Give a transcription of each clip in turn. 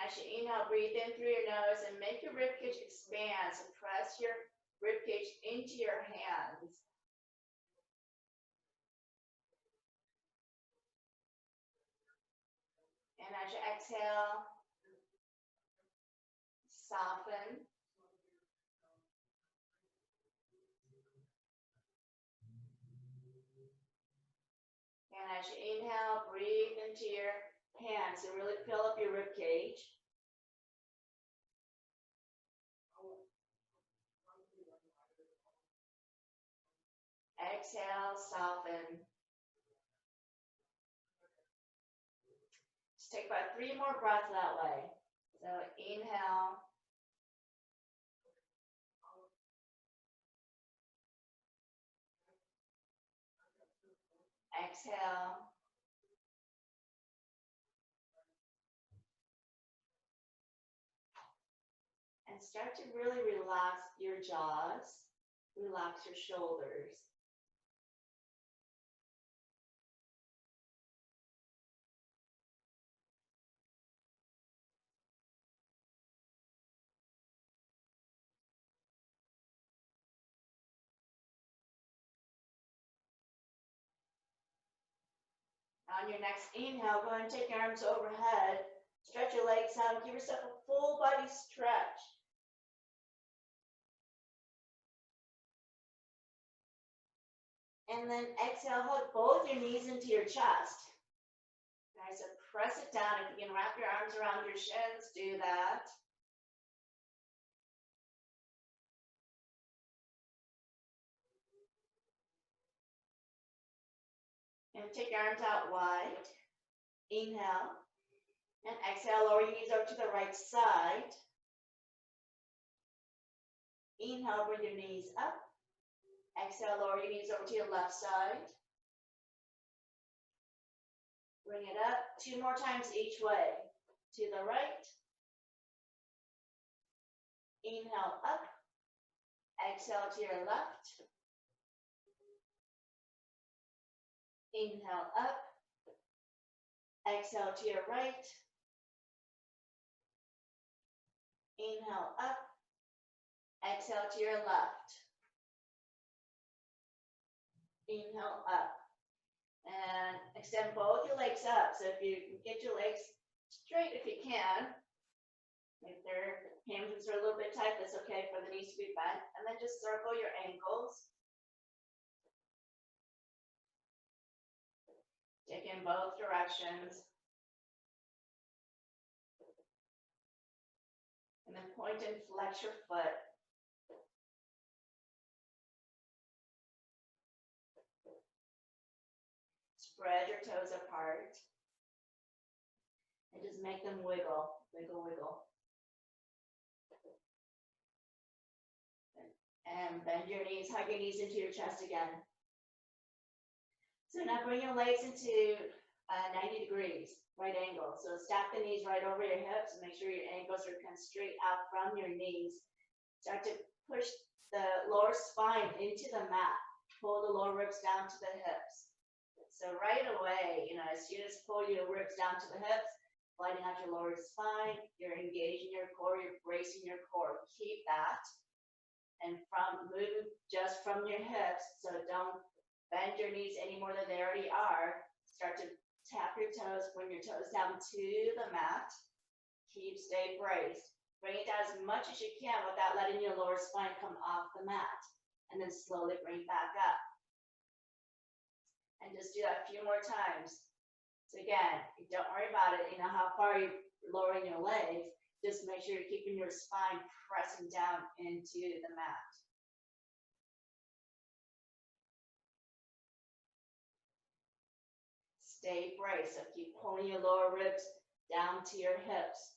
as you inhale, breathe in through your nose and make your ribcage expand. So press your ribcage into your hands. And as you exhale, soften. And as you inhale, breathe into your hands and really fill up your rib cage. Exhale, soften. Just take about 3 more breaths that way. So inhale. Exhale. And start to really relax your jaws, relax your shoulders. On your next inhale, go ahead and take your arms overhead, stretch your legs out, give yourself a full body stretch. And then exhale, hug both your knees into your chest. Nice, so press it down. If you can wrap your arms around your shins, do that. And take your arms out wide. Inhale. And exhale, lower your knees over to the right side. Inhale, bring your knees up. Exhale, lower your knees over to your left side. Bring it up 2 more times each way. To the right. Inhale up. Exhale to your left. Inhale up. Exhale to your right. Inhale up. Exhale to your left. Inhale up. And extend both your legs up. So if you can get your legs straight if you can. If their hamstrings are a little bit tight, that's okay for the knees to be bent. And then just circle your ankles. Take in both directions. And then point and flex your foot. Spread your toes apart. And just make them wiggle, wiggle, wiggle. And bend your knees, hug your knees into your chest again. So now bring your legs into 90 degrees, right angle. So stack the knees right over your hips and make sure your ankles are kind of straight out from your knees. Start to push the lower spine into the mat. Pull the lower ribs down to the hips. So right away, as soon as you pull your ribs down to the hips, flattening out your lower spine, you're engaging your core, you're bracing your core. Keep that. And from moving just from your hips, so don't bend your knees any more than they already are. Start to tap your toes, bring your toes down to the mat. Stay braced. Bring it down as much as you can without letting your lower spine come off the mat. And then slowly bring it back up. And just do that a few more times. So again, don't worry about it, how far you're lowering your legs. Just make sure you're keeping your spine pressing down into the mat. Stay braced, so keep pulling your lower ribs down to your hips.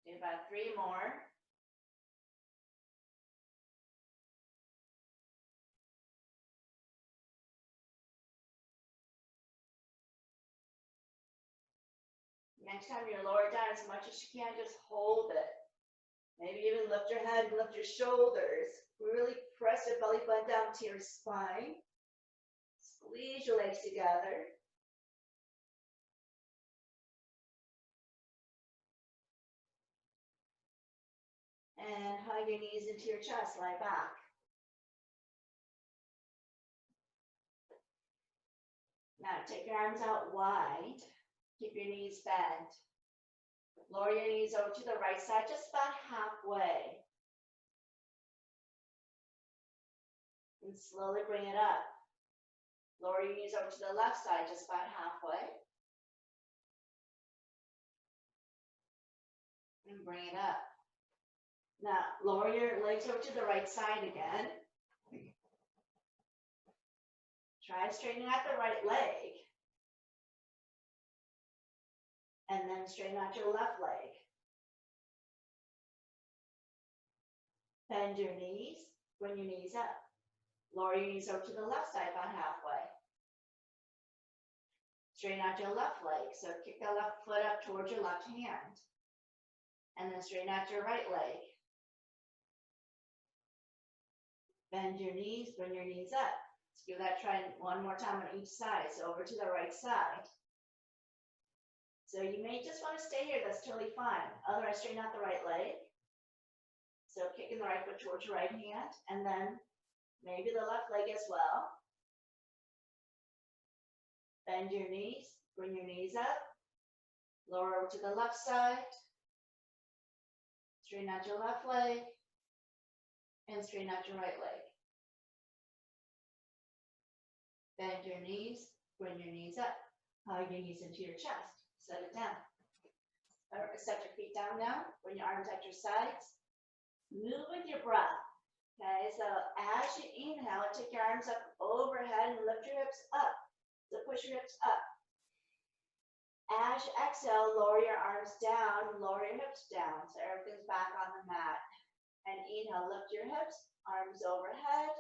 Do about 3 more. Next time you lower it down as much as you can, just hold it. Maybe even lift your head, lift your shoulders. Really press your belly button down to your spine. Squeeze your legs together. And hug your knees into your chest, lie back. Now take your arms out wide. Keep your knees bent. Lower your knees over to the right side, just about halfway. And slowly bring it up. Lower your knees over to the left side, just about halfway. And bring it up. Now, lower your legs over to the right side again. Try straightening out the right leg. And then straighten out your left leg. Bend your knees, bring your knees up. Lower your knees over to the left side about halfway. Straighten out your left leg, so kick the left foot up towards your left hand. And then straighten out your right leg. Bend your knees, bring your knees up. Let's give that try one more time on each side. So over to the right side. So you may just want to stay here, that's totally fine. Otherwise, straighten out the right leg. So kicking the right foot towards your right hand, and then maybe the left leg as well. Bend your knees, bring your knees up. Lower over to the left side. Straighten out your left leg. And straighten out your right leg. Bend your knees, bring your knees up. Hug your knees into your chest. Set it down. Set your feet down now. Bring your arms at your sides. Move with your breath. Okay, so as you inhale, take your arms up overhead and lift your hips up. So push your hips up. As you exhale, lower your arms down, lower your hips down. So everything's back on the mat. And inhale, lift your hips, arms overhead.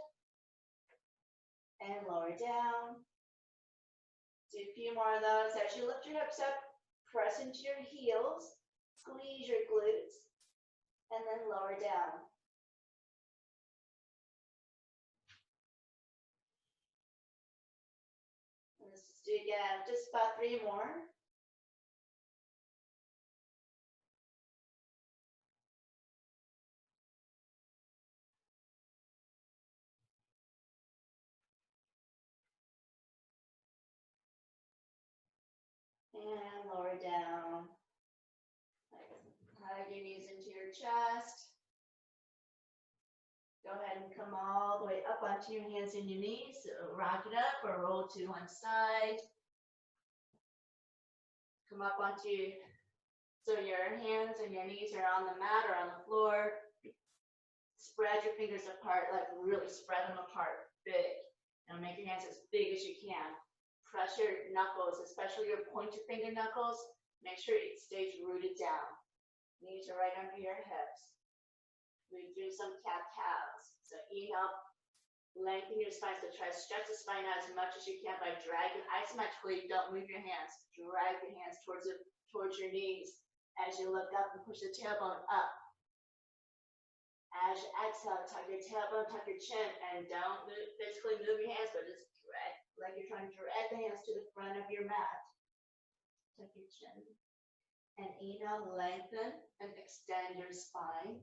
And lower down. Do a few more of those. As you lift your hips up, press into your heels, squeeze your glutes, and then lower down. Let's do again, just about 3 more. And lower down. Hug your knees into your chest. Go ahead and come all the way up onto your hands and your knees. So rock it up or roll to one side. Come up onto, so your hands and your knees are on the mat or on the floor. Spread your fingers apart, like really spread them apart, big. And make your hands as big as you can. Press your knuckles, especially your pointer finger knuckles. Make sure it stays rooted down. Knees are right under your hips. We do some cat-cows. So inhale, lengthen your spine. So try to stretch the spine out as much as you can by dragging isometrically. Don't move your hands. Drag your hands towards your knees as you look up and push the tailbone up. As you exhale, tuck your tailbone, tuck your chin, and don't physically move your hands, but just drag, like you're trying to drag the hands to the front of your mat. Tuck your chin. And inhale, lengthen and extend your spine.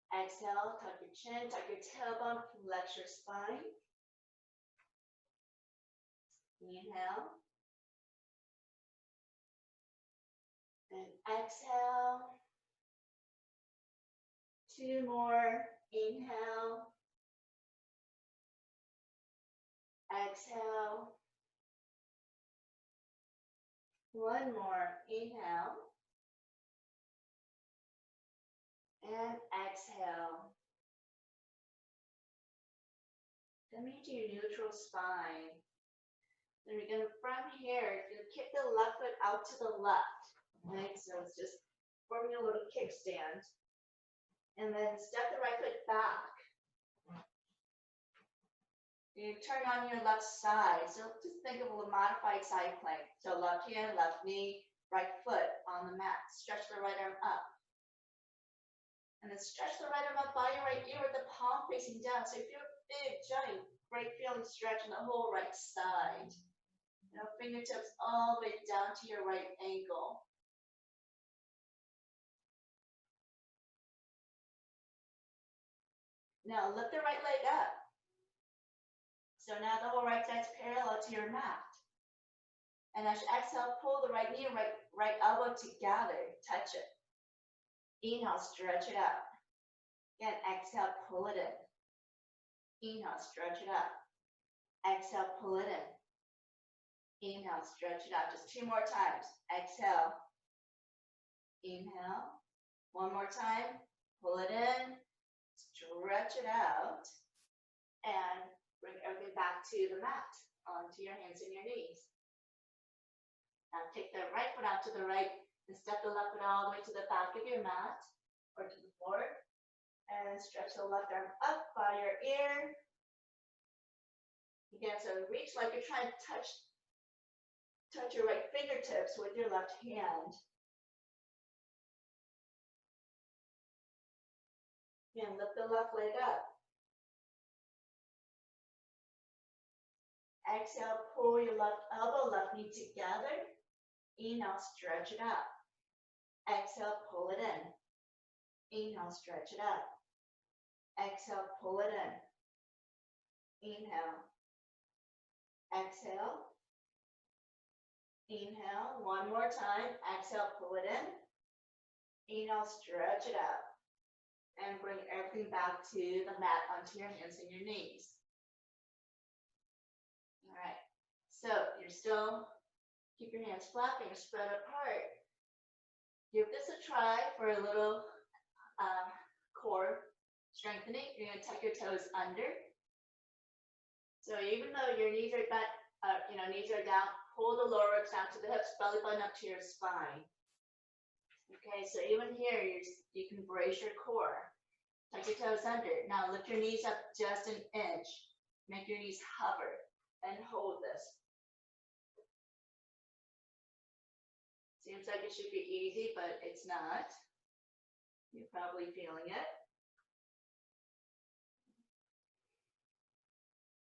Exhale, tuck your chin, tuck your tailbone, flex your spine. Inhale. And exhale. 2 more. Inhale. Exhale. 1 more. Inhale. And exhale. Coming to your neutral spine. Then we're going to, from here, you're going to kick the left foot out to the left. Right? So it's just forming a little kickstand. And then step the right foot back. You turn on your left side. So just think of a modified side plank. So left hand, left knee, right foot on the mat. Stretch the right arm up. And then stretch the right arm up by your right ear with the palm facing down. So if you're big, giant, great feeling stretch in the whole right side. Now fingertips all the way down to your right ankle. Now lift the right leg up. So now the whole right side's parallel to your mat. And as you exhale, pull the right knee and right elbow together. Touch it. Inhale, stretch it out. Again, exhale, pull it in. Inhale, stretch it out. Exhale, pull it in. Inhale, stretch it out. Just 2 more times. Exhale. Inhale. 1 more time. Pull it in. Stretch it out. And bring everything back to the mat. Onto your hands and your knees. Now take the right foot out to the right and step the left foot all the way to the back of your mat or to the floor. And stretch the left arm up by your ear. Again, so reach like you're trying to touch your right fingertips with your left hand. Again, lift the left leg up. Exhale, pull your left elbow, left knee together. Inhale, stretch it out. Exhale, pull it in. Inhale, stretch it out. Exhale, pull it in. Inhale. Exhale. Inhale. 1 more time. Exhale, pull it in. Inhale, stretch it out. And bring everything back to the mat onto your hands and your knees. All right. So you're still, keep your hands flat, fingers spread apart. Give this a try for a little core strengthening. You're going to tuck your toes under. So even though your knees are bent, knees are down, pull the lower ribs down to the hips, belly button up to your spine. Okay, so even here, you can brace your core. Tuck your toes under. Now lift your knees up just an inch. Make your knees hover and hold this. Seems like it should be easy, but it's not. You're probably feeling it.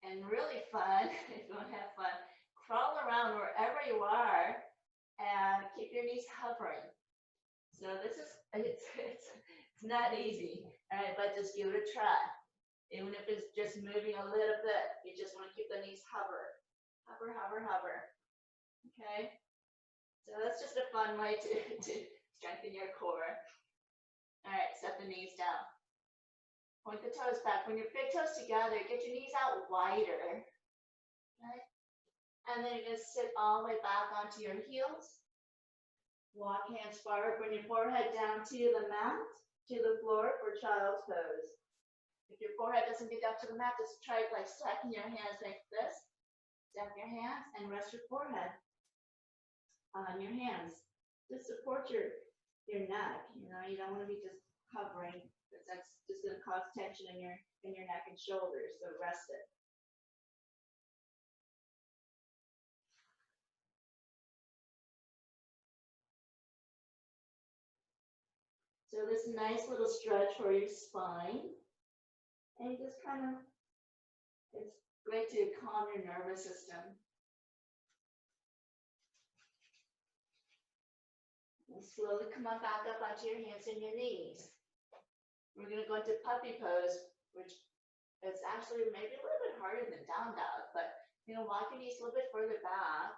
And really fun, if you want to have fun, crawl around wherever you are and keep your knees hovering. So this is, it's not easy, all right, but just give it a try. Even if it's just moving a little bit, you just want to keep the knees hover. Hover, hover, hover. Okay? So that's just a fun way to strengthen your core. All right, set the knees down. Point the toes back. When your big toes together, get your knees out wider. Okay? And then you're going to sit all the way back onto your heels. Walk hands forward. Bring your forehead down to the mat, to the floor for child's pose. If your forehead doesn't get down to the mat, just try it by stacking your hands like this. Stack your hands and rest your forehead on your hands. Just support your neck. You don't want to be just hovering, because that's just going to cause tension in your neck and shoulders. So rest it. So this nice little stretch for your spine. And just kind of, it's great to calm your nervous system. And slowly come on back up onto your hands and your knees. We're going to go into puppy pose, which is actually maybe a little bit harder than down dog, but walk your knees a little bit further back,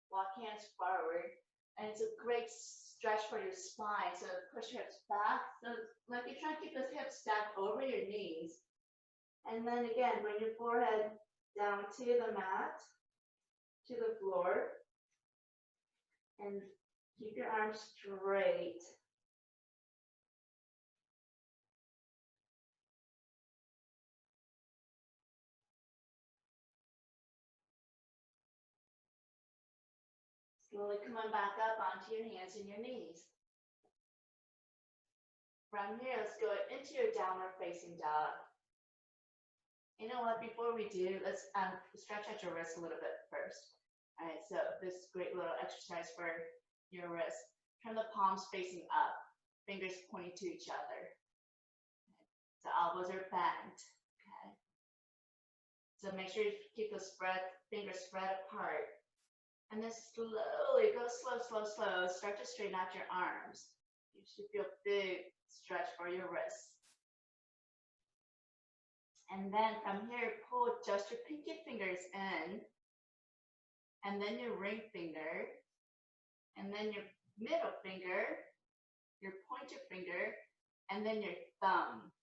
walk hands forward, and it's a great stretch for your spine. So push your hips back. So like you're trying to keep those hips stacked over your knees. And then again, bring your forehead down to the mat, to the floor, and keep your arms straight. Slowly come on back up onto your hands and your knees. From here, let's go into your downward facing dog. You know what, before we do, let's stretch out your wrists a little bit first. All right, so this is a great little exercise for your wrists. Turn the palms facing up, fingers pointing to each other. The elbows are bent. Okay. So make sure you keep the fingers spread apart. And then slowly, go slow, slow, slow. Start to straighten out your arms. You should feel big stretch for your wrists. And then from here, pull just your pinky fingers in, and then your ring finger, and then your middle finger, your pointer finger, and then your thumb.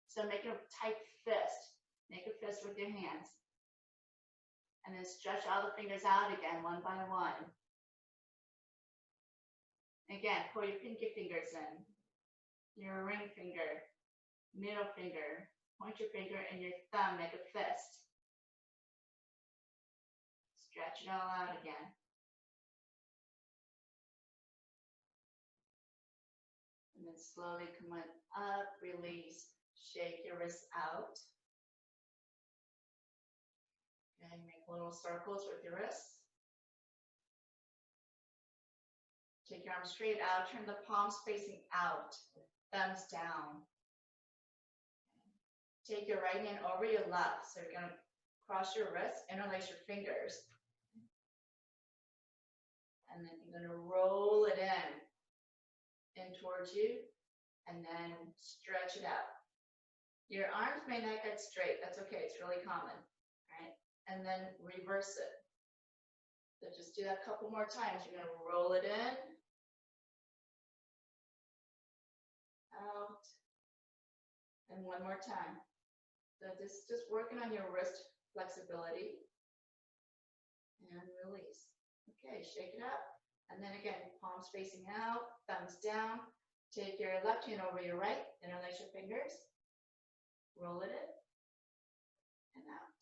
So make a tight fist. Make a fist with your hands. And then stretch all the fingers out again, one by one. Again, pull your pinky fingers in, your ring finger, middle finger, pointer finger, and your thumb, make a fist. Stretch it all out again. And then slowly come on up, release, shake your wrists out. And make little circles with your wrists. Take your arms straight out, turn the palms facing out, thumbs down. Take your right hand over your left. So you're gonna cross your wrists, interlace your fingers. And then you're gonna roll it in towards you, and then stretch it out. Your arms may not get straight, that's okay, it's really common, right? And then reverse it. So just do that a couple more times. You're gonna roll it in, out, and one more time. So this is just working on your wrist flexibility, and release. Okay, shake it up. And then again, palms facing out, thumbs down. Take your left hand over your right, interlace your fingers, roll it in, and out.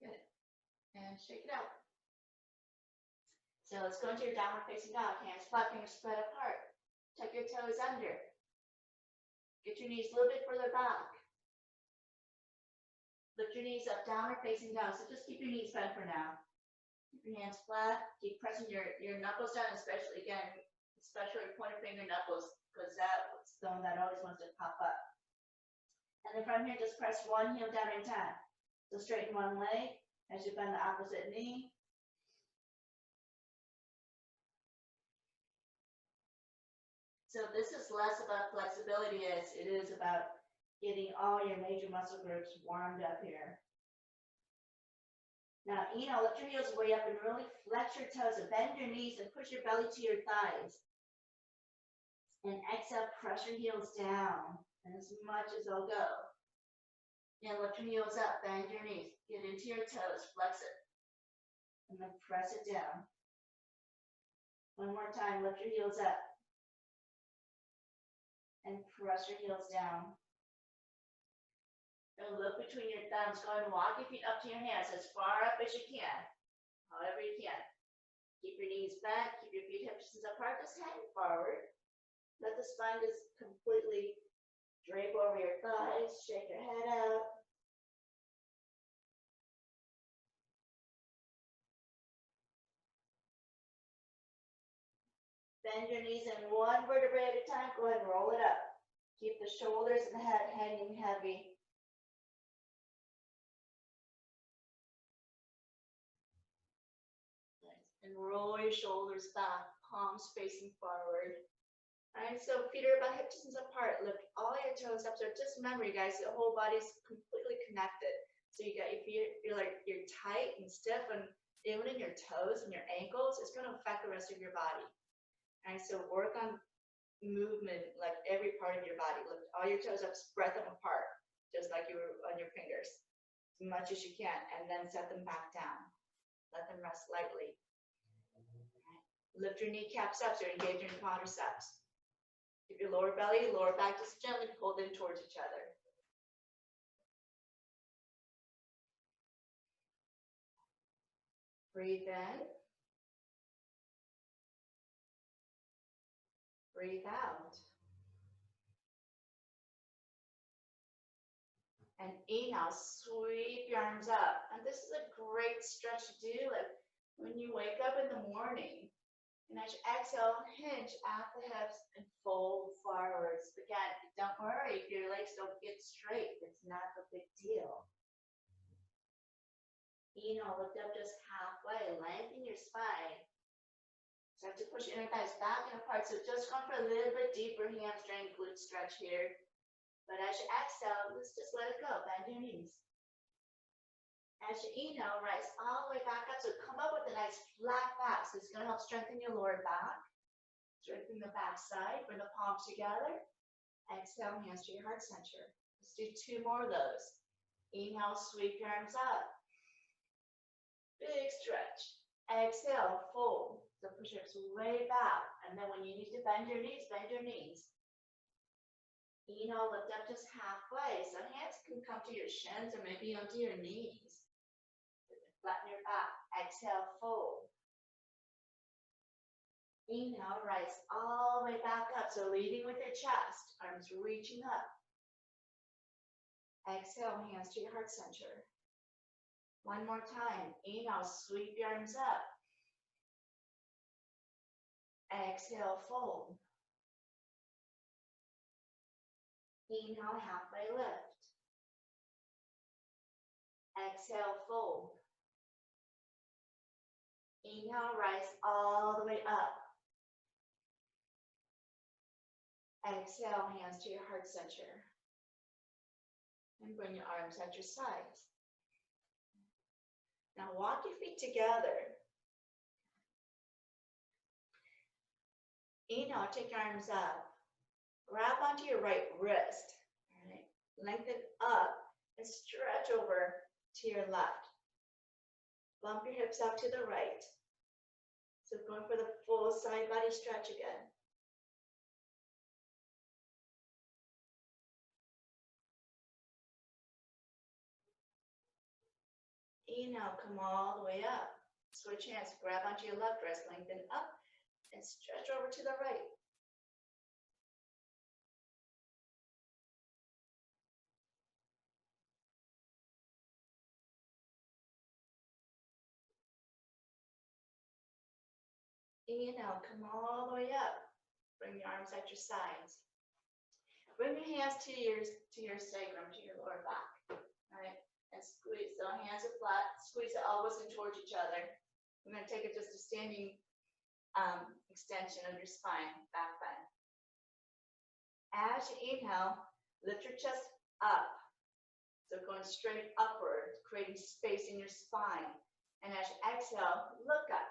Good. And shake it out. So let's go into your downward facing dog. Hands flat, fingers spread apart. Tuck your toes under. Get your knees a little bit further back. Lift your knees up, downward facing dog. So just keep your knees bent for now. Keep your hands flat. Keep pressing your knuckles down, especially your pointer finger knuckles, because that's the one that always wants to pop up. And then from here, just press one heel down in time. So straighten one leg as you bend the opposite knee. So this is less about flexibility as it is about getting all your major muscle groups warmed up here. Now, lift your heels way up and really flex your toes and bend your knees and push your belly to your thighs. And exhale, press your heels down as much as they'll go. And lift your heels up, bend your knees, get into your toes, flex it. And then press it down. One more time, lift your heels up. And press your heels down. And look between your thumbs. Go ahead and walk your feet up to your hands as far up as you can. However you can. Keep your knees bent. Keep your feet hip distance apart. Just hang forward. Let the spine just completely drape over your thighs. Shake your head out. Bend your knees in one vertebrae at a time. Go ahead and roll it up. Keep the shoulders and the head hanging heavy. And roll your shoulders back, palms facing forward. All right, so feet are about hip distance apart. Lift all your toes up. So just remember, you guys, the whole body's completely connected. So you got your feet, feel like you're tight and stiff, and even in your toes and your ankles, it's going to affect the rest of your body. All right, so work on movement, like every part of your body. Lift all your toes up, spread them apart, just like you were on your fingers, as much as you can, and then set them back down. Let them rest lightly. Lift your kneecaps up so you're engaging your quadriceps. Keep your lower belly, lower back just gently pulled in towards each other. Breathe in. Breathe out. And inhale, sweep your arms up. And this is a great stretch to do like when you wake up in the morning. And as you exhale, hinge at the hips and fold forwards. Again, don't worry if your legs don't get straight. It's not a big deal. Inhale, lift up just halfway. Lengthen your spine. Start to push inner thighs back and apart. So just going for a little bit deeper hamstring glute stretch here. But as you exhale, let's just let it go. Bend your knees. As you inhale, rise all the way back up. So come up with a nice flat back. So it's going to help strengthen your lower back. Strengthen the back side. Bring the palms together. Exhale, hands to your heart center. Let's do 2 more of those. Inhale, sweep your arms up. Big stretch. Exhale, fold. So push your hips way back. And then when you need to bend your knees, bend your knees. Inhale, lift up just halfway. So hands can come to your shins or maybe onto your knees. Flatten your back. Exhale, fold. Inhale, rise all the way back up. So leading with your chest, arms reaching up. Exhale, hands to your heart center. One more time. Inhale, sweep your arms up. Exhale, fold. Inhale, halfway lift. Exhale, fold. Inhale, rise all the way up. Exhale, hands to your heart center. And bring your arms at your sides. Now walk your feet together. Inhale, take your arms up. Grab onto your right wrist. All right. Lengthen up and stretch over to your left. Bump your hips out to the right. So going for the full side body stretch again. Inhale, come all the way up. Switch hands, grab onto your left wrist, lengthen up, and stretch over to the right. Inhale, come all the way up. Bring your arms at your sides. Bring your hands to your sacrum, to your lower back. All right, and squeeze. So hands are flat. Squeeze the elbows in towards each other. We're going to take it just a standing extension of your spine, back bend. As you inhale, lift your chest up. So going straight upward, creating space in your spine. And as you exhale, look up.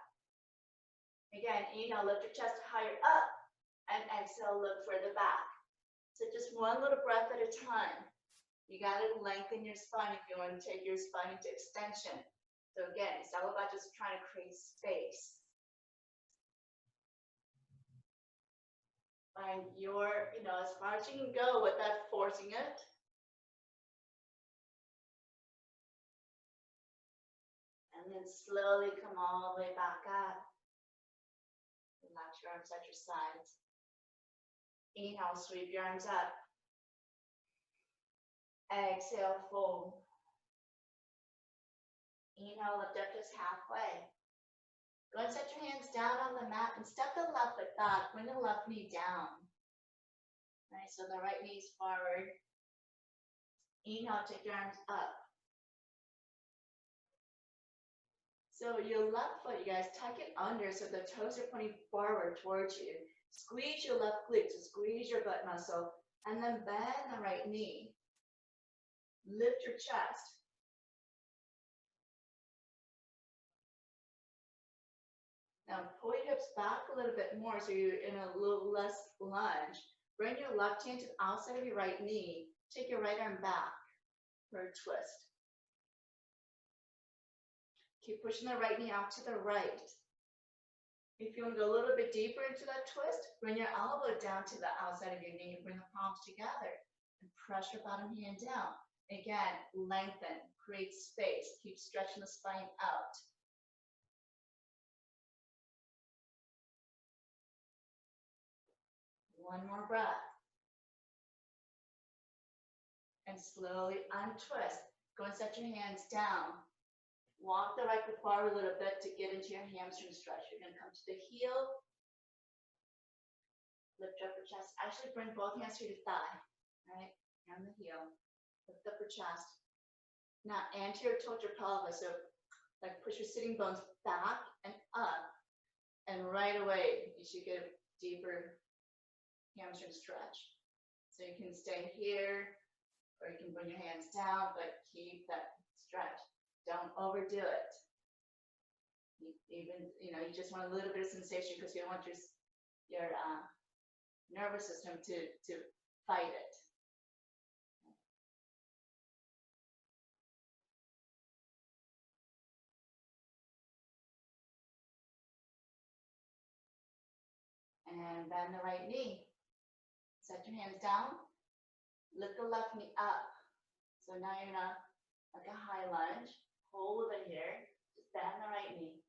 Again, inhale, lift your chest higher up, and exhale, look further back. So just one little breath at a time. You got to lengthen your spine if you want to take your spine into extension. So again, it's all about just trying to create space. Find your, as far as you can go without forcing it. And then slowly come all the way back up. Relax your arms at your sides. Inhale, sweep your arms up. Exhale, fold. Inhale, lift up just halfway. Go and set your hands down on the mat and step the left foot back. Bring the left knee down. All right, so the right knee is forward. Inhale, take your arms up. So your left foot, you guys, tuck it under so the toes are pointing forward towards you. Squeeze your left glute, so squeeze your butt muscle, and then bend the right knee. Lift your chest. Now pull your hips back a little bit more so you're in a little less lunge. Bring your left hand to the outside of your right knee. Take your right arm back for a twist. Keep pushing the right knee out to the right. If you want to go a little bit deeper into that twist, bring your elbow down to the outside of your knee. Bring the palms together and press your bottom hand down. Again, lengthen, create space. Keep stretching the spine out. One more breath. And slowly untwist. Go and set your hands down. Walk the right foot forward a little bit to get into your hamstring stretch. You're gonna come to the heel. Lift up your chest. Actually bring both hands to your thigh, right? On the heel. Lift up your chest. Now anterior tilt your pelvis. So like push your sitting bones back and up. And right away, you should get a deeper hamstring stretch. So you can stay here, or you can bring your hands down, but keep that stretch. Don't overdo it. Even, you just want a little bit of sensation because you don't want your nervous system to fight it. And bend the right knee. Set your hands down. Lift the left knee up. So now you're not like a high lunge. Hold it here. Just bend the right knee.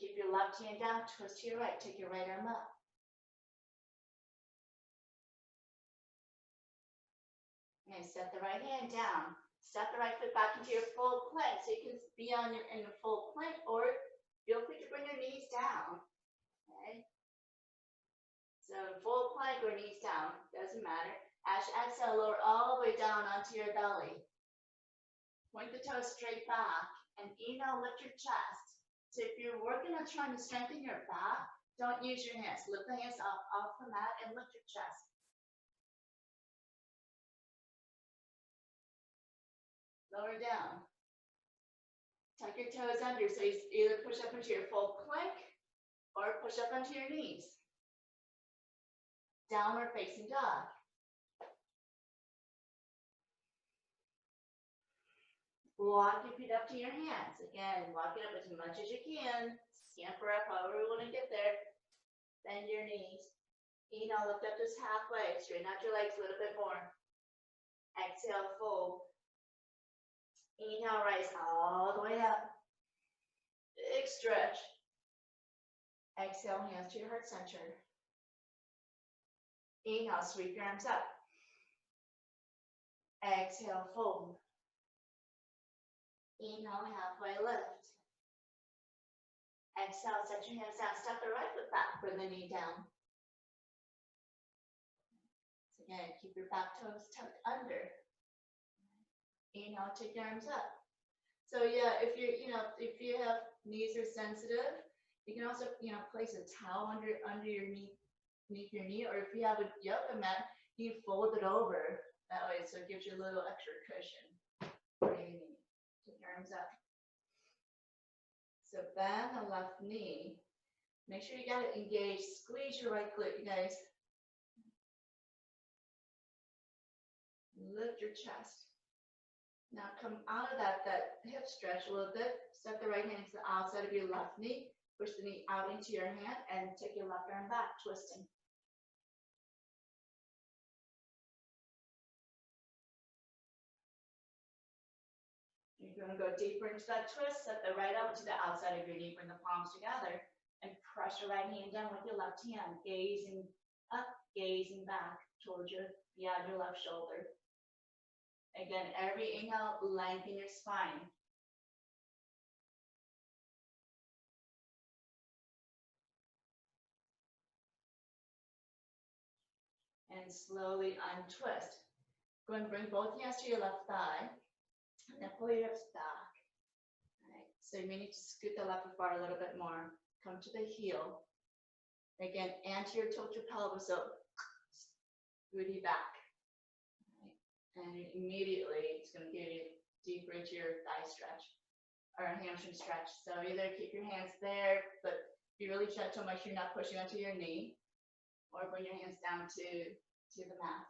Keep your left hand down. Twist to your right. Take your right arm up. Okay, set the right hand down. Step the right foot back into your full plank. So you can be in a full plank, or feel free to bring your knees down. Okay. So full plank or knees down, doesn't matter. As you exhale, lower all the way down onto your belly. Point the toes straight back, and inhale, lift your chest. So if you're working on trying to strengthen your back, don't use your hands. Lift the hands off the mat and lift your chest. Lower down. Tuck your toes under, so you either push up into your full plank or push up onto your knees. Downward facing dog. Walk your feet up to your hands. Again, walk it up as much as you can. Scamper up however you want to get there. Bend your knees. Inhale, lift up just halfway. Straighten out your legs a little bit more. Exhale, fold. Inhale, rise all the way up. Big stretch. Exhale, hands to your heart center. Inhale, sweep your arms up. Exhale, fold. Inhale, halfway lift. Exhale, set your hands down. Step the right foot back, bring the knee down. So again, keep your back toes tucked under. Inhale, take your arms up. So yeah, if you have knees are sensitive, you can also place a towel under your knee, beneath your knee, or if you have a yoga mat, you fold it over that way, so it gives you a little extra cushion for your knee. Take your arms up. So bend the left knee. Make sure you got it engaged. Squeeze your right glute, you guys. Lift your chest. Now come out of that hip stretch a little bit. Step the right hand to the outside of your left knee. Push the knee out into your hand and take your left arm back, twisting. You're going to go deeper into that twist. Set the right elbow to the outside of your knee. Bring the palms together and press your right hand down with your left hand, gazing up, gazing back towards beyond your left shoulder. Again, every inhale, lengthen your spine. And slowly untwist. Go and bring both hands to your left thigh. And then pull your hips back. All right. So you may need to scoot the left foot forward a little bit more. Come to the heel. Again, anterior tilt your pelvis, so scooty back. All right. And immediately it's going to give you deeper into your thigh stretch or hamstring stretch. So either keep your hands there, but be really gentle, make sure you're not pushing onto your knee, or bring your hands down to the mat.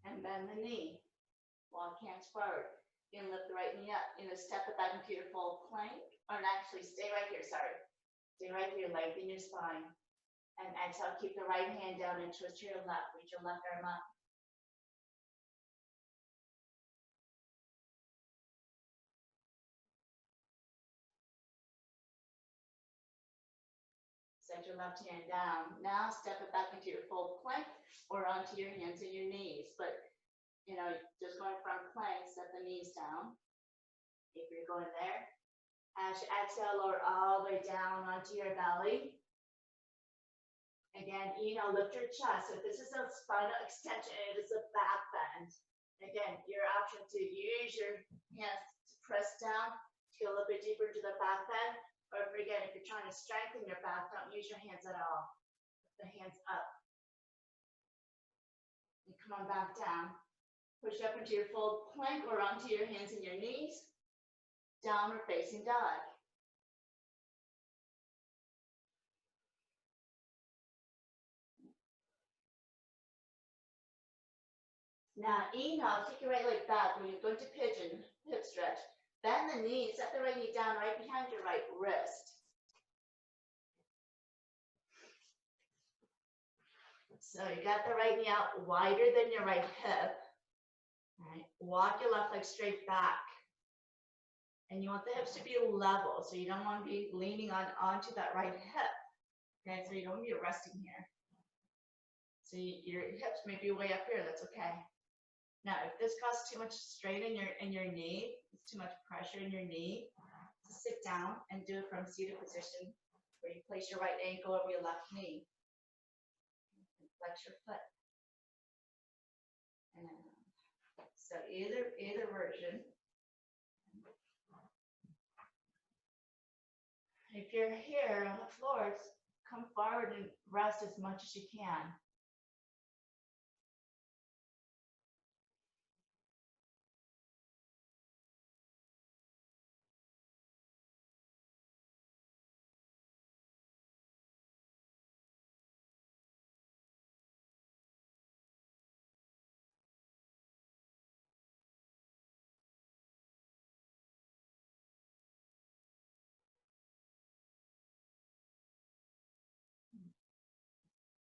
And bend the knee. Walk hands forward. You can lift the right knee up. Step it back into your full plank. Or actually, stay right here, sorry. Stay right here, lengthen your spine. And exhale, keep the right hand down and twist to your left. Reach your left arm up. Set your left hand down. Now step it back into your full plank or onto your hands and your knees. But, you know, just going from plank, set the knees down. If you're going there. As you exhale, lower all the way down onto your belly. Again, lift your chest. So this is a spinal extension. It is a back bend. Again, your option to use your hands to press down to go a little bit deeper into the back bend. Or again, if you're trying to strengthen your back, don't use your hands at all. Put the hands up. And come on back down. Push up into your full plank or onto your hands and your knees. Downward facing dog. Now, inhale, take your right leg back. When you're going to pigeon, hip stretch. Bend the knee, set the right knee down right behind your right wrist. So you got the right knee out wider than your right hip. All right. Walk your left leg straight back. And you want the hips to be level, so you don't want to be leaning onto that right hip. Okay, so you don't want to be resting here. So your hips may be way up here, that's okay. Now, if this causes too much strain in your knee, it's too much pressure in your knee, sit down and do it from seated position, where you place your right ankle over your left knee. And flex your foot. And so either version. If you're here on the floor, come forward and rest as much as you can.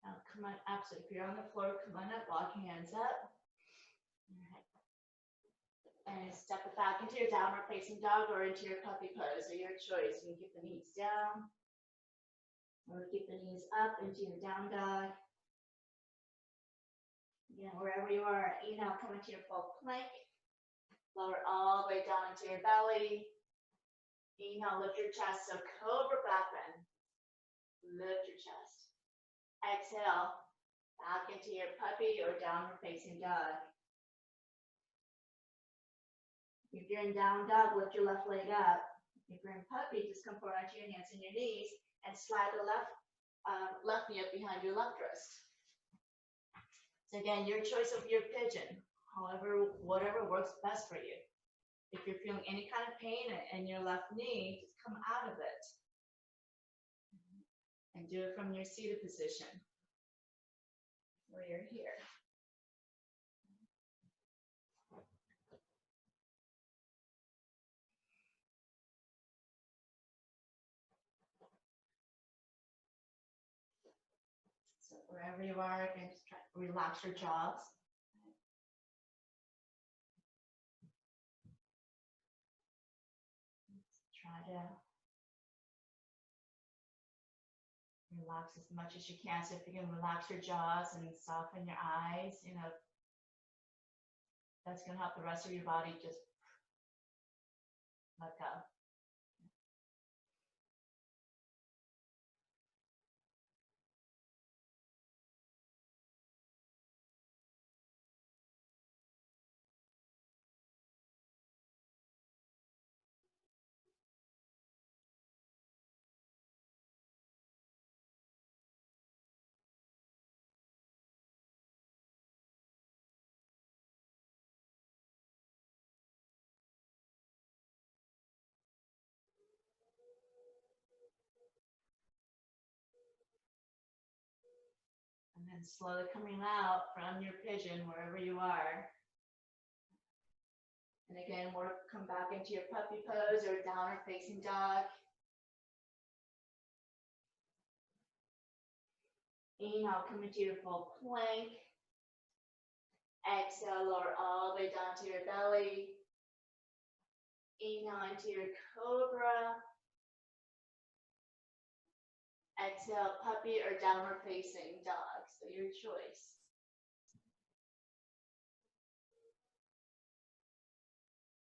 Now come on, absolutely. If you're on the floor, come on up, walk your hands up. All right. And step it back into your downward facing dog or into your puppy pose, or your choice. You can keep the knees down, or keep the knees up into your down dog. Again, wherever you are, inhale, come into your full plank. Lower all the way down into your belly. Inhale, lift your chest, so cobra back bend. Lift your chest. Exhale, back into your puppy or downward facing dog. If you're in down dog, lift your left leg up. If you're in puppy, just come forward onto your hands and your knees and slide the left knee up behind your left wrist. So again, your choice of your pigeon, whatever works best for you. If you're feeling any kind of pain in your left knee, just come out of it. And do it from your seated position, where you're here. So wherever you are, again, just try to relax your jaws. Try to relax as much as you can. So if you can relax your jaws and soften your eyes, that's going to help the rest of your body just let go. And then slowly coming out from your pigeon, wherever you are. And again, come back into your puppy pose or downward facing dog. Inhale, come into your full plank. Exhale, lower all the way down to your belly. Inhale into your cobra. Exhale, puppy or downward facing dog, so your choice.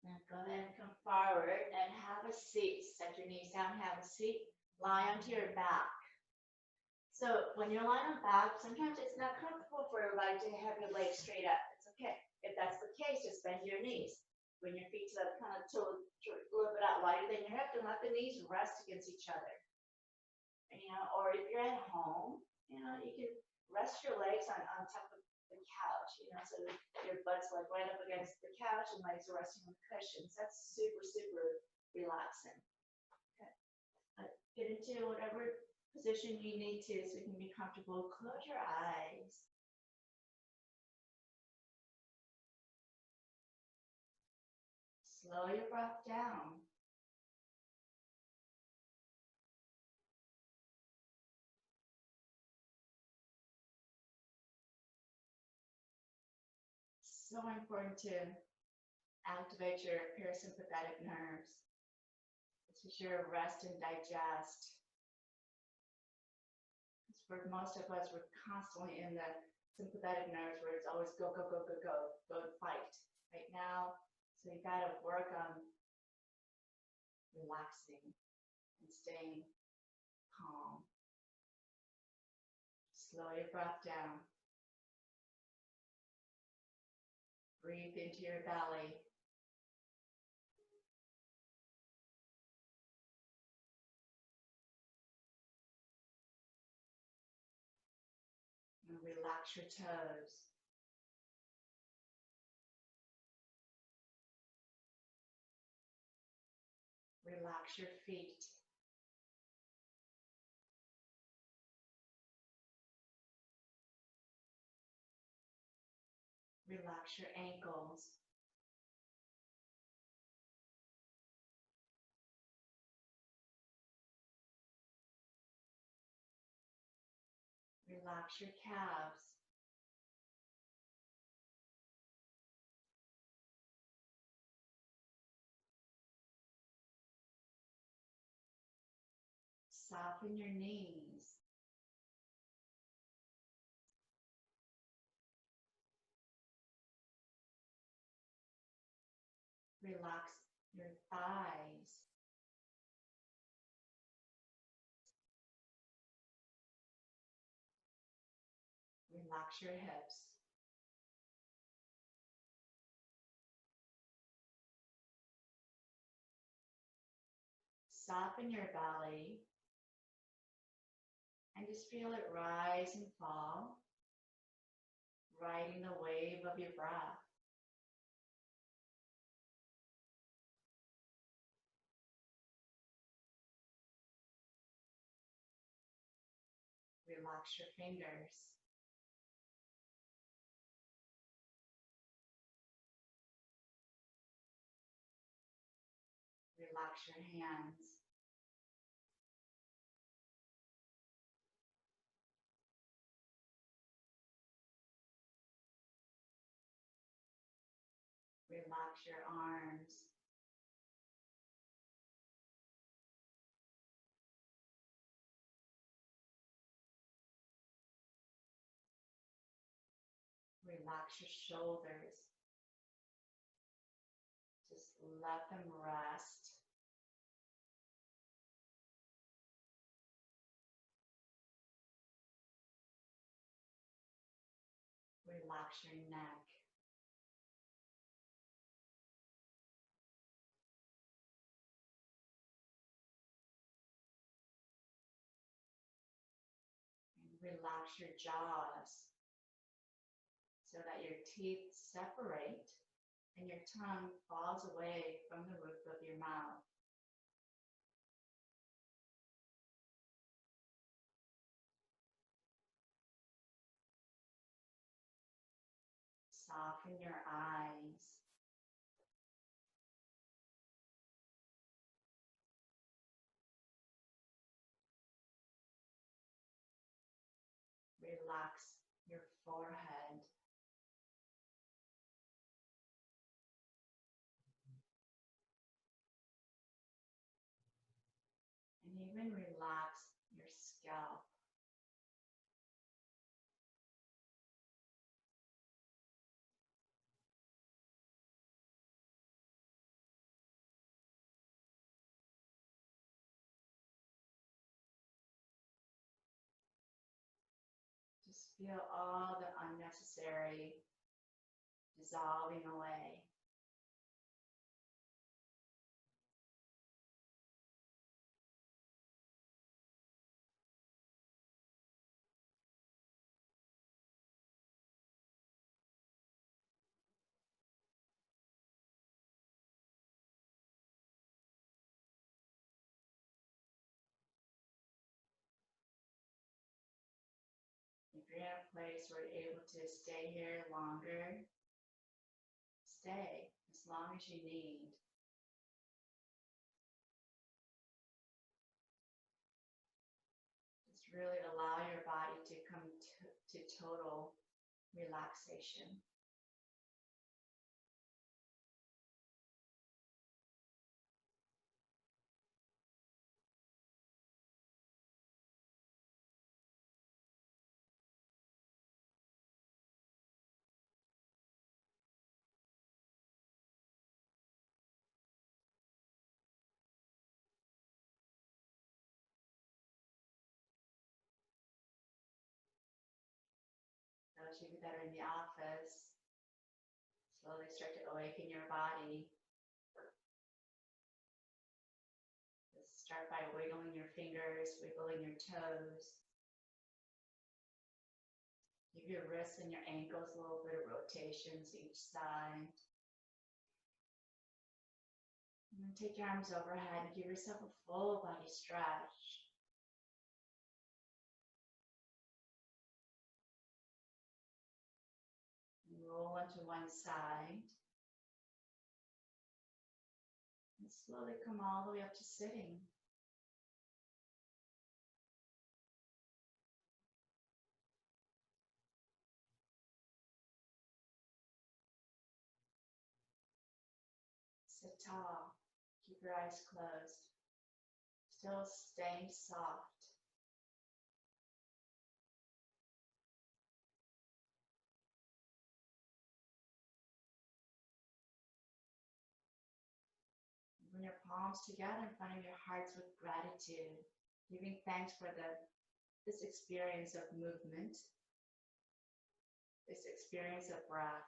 Now go ahead and come forward and have a seat. Set your knees down, have a seat. Lie onto your back. So when you're lying on back, sometimes it's not comfortable for everybody to have your legs straight up. It's okay. If that's the case, just bend your knees. Bring your feet to the kind of toe a little bit out wider than your hip, and let the knees rest against each other. And, or if you're at home, you can rest your legs on top of the couch, so your butt's like right up against the couch and legs are resting on the cushions. That's super, super relaxing. Okay. Get into whatever position you need to so you can be comfortable. Close your eyes. Slow your breath down. So important to activate your parasympathetic nerves. This is your rest and digest. For most of us, we're constantly in the sympathetic nerves where it's always go, go, go, go, go, go and fight right now. So you got to work on relaxing and staying calm. Slow your breath down. Breathe into your belly. And relax your toes. Relax your feet. Relax your ankles. Relax your calves. Soften your knees. Relax your thighs. Relax your hips. Soften your belly and just feel it rise and fall, riding the wave of your breath. Relax your fingers. Relax your hands. Relax your arms. Relax your shoulders. Just let them rest. Relax your neck. And relax your jaws so that your teeth separate and your tongue falls away from the roof of your mouth. Soften your eyes. relax your forehead. And even relax your scalp. Just feel all the unnecessary dissolving away. If you're in a place where you're able to stay here longer, stay as long as you need. Just really allow your body to come to total relaxation. Those of you that are in the office, slowly start to awaken your body. Just start by wiggling your fingers, wiggling your toes. Give your wrists and your ankles a little bit of rotations each side. And then take your arms overhead and give yourself a full body stretch. And roll onto one side. And slowly come all the way up to sitting. Sit tall. Keep your eyes closed. Still staying soft. Bring your palms together in front of your hearts with gratitude, giving thanks for this experience of movement, this experience of breath.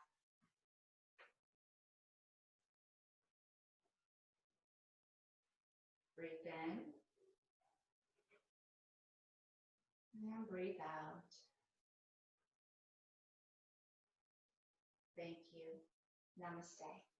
Breathe in, and then breathe out. Thank you. Namaste.